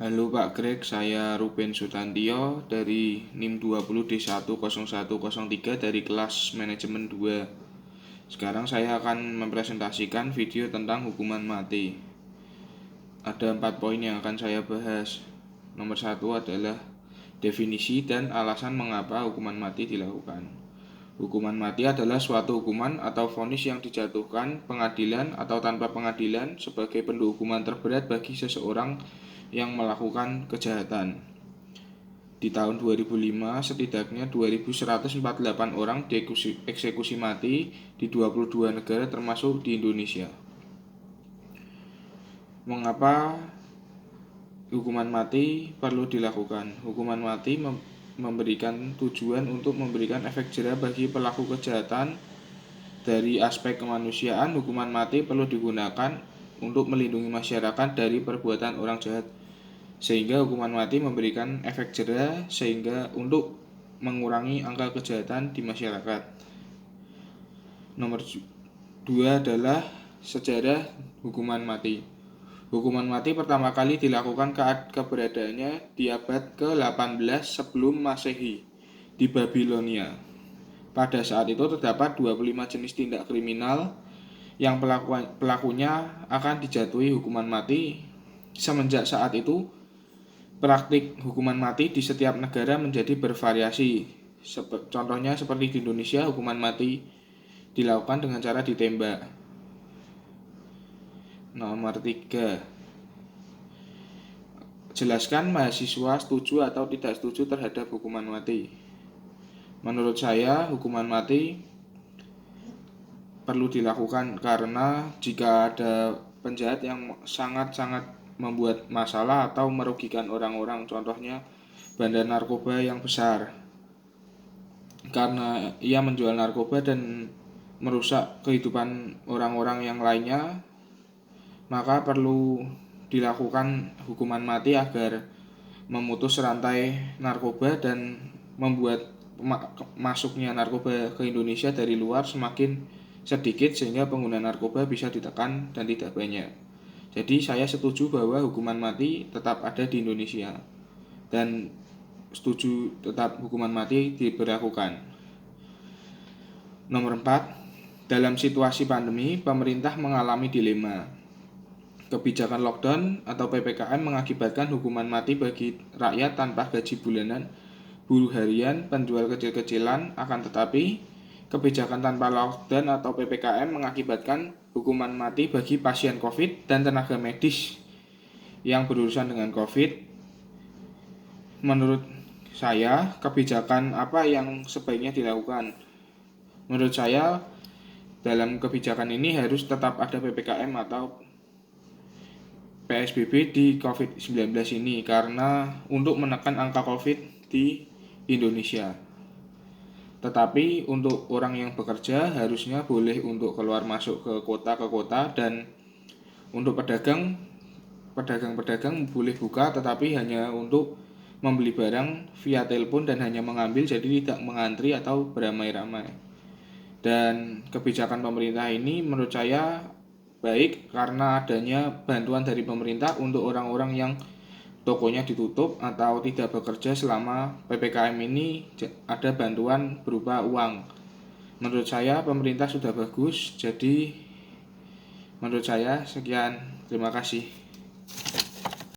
Halo Pak Greg, saya Ruben Sutantio dari NIM 20D10103 dari kelas manajemen 2. Sekarang saya akan mempresentasikan video tentang hukuman mati. Ada 4 poin yang akan saya bahas. Nomor 1 adalah definisi dan alasan mengapa hukuman mati dilakukan. Hukuman mati adalah suatu hukuman atau vonis yang dijatuhkan pengadilan atau tanpa pengadilan sebagai bentuk hukuman terberat bagi seseorang yang melakukan kejahatan. Di tahun 2005, setidaknya 2.148 orang dieksekusi mati di 22 negara termasuk di Indonesia. Mengapa hukuman mati perlu dilakukan? Hukuman mati memberikan tujuan untuk memberikan efek jera bagi pelaku kejahatan. Dari aspek kemanusiaan, hukuman mati perlu digunakan untuk melindungi masyarakat dari perbuatan orang jahat, sehingga hukuman mati memberikan efek jera sehingga untuk mengurangi angka kejahatan di masyarakat. Nomor 2 adalah sejarah hukuman mati. Hukuman mati pertama kali dilakukan keberadaannya di abad ke-18 sebelum Masehi di Babilonia. Pada saat itu terdapat 25 jenis tindak kriminal yang pelakunya akan dijatuhi hukuman mati. Semenjak saat itu, praktik hukuman mati di setiap negara menjadi bervariasi. Contohnya seperti di Indonesia, hukuman mati dilakukan dengan cara ditembak. Nomor 3. Jelaskan mahasiswa setuju atau tidak setuju terhadap hukuman mati. Menurut saya, hukuman mati perlu dilakukan karena jika ada penjahat yang sangat-sangat membuat masalah atau merugikan orang-orang, contohnya bandar narkoba yang besar, karena ia menjual narkoba dan merusak kehidupan orang-orang yang lainnya, maka perlu dilakukan hukuman mati agar memutus rantai narkoba dan membuat masuknya narkoba ke Indonesia dari luar semakin sedikit sehingga pengguna narkoba bisa ditekan dan tidak banyak. Jadi saya setuju bahwa hukuman mati tetap ada di Indonesia dan setuju tetap hukuman mati diberlakukan. Nomor 4, dalam situasi pandemi, pemerintah mengalami dilema. Kebijakan lockdown atau PPKM mengakibatkan hukuman mati bagi rakyat tanpa gaji bulanan, buruh harian, penjual kecil-kecilan. Akan tetapi, kebijakan tanpa lockdown atau PPKM mengakibatkan hukuman mati bagi pasien COVID dan tenaga medis yang berurusan dengan COVID. Menurut saya, kebijakan apa yang sebaiknya dilakukan? Menurut saya, dalam kebijakan ini harus tetap ada PPKM atau PSBB di COVID-19 ini karena untuk menekan angka COVID di Indonesia. Tetapi untuk orang yang bekerja harusnya boleh untuk keluar masuk ke kota dan untuk pedagang boleh buka tetapi hanya untuk membeli barang via telepon dan hanya mengambil, jadi tidak mengantri atau beramai-ramai. Dan kebijakan pemerintah ini menurut saya baik karena adanya bantuan dari pemerintah untuk orang-orang yang tokonya ditutup atau tidak bekerja selama PPKM ini, ada bantuan berupa uang. Menurut saya pemerintah sudah bagus, jadi menurut saya sekian, terima kasih.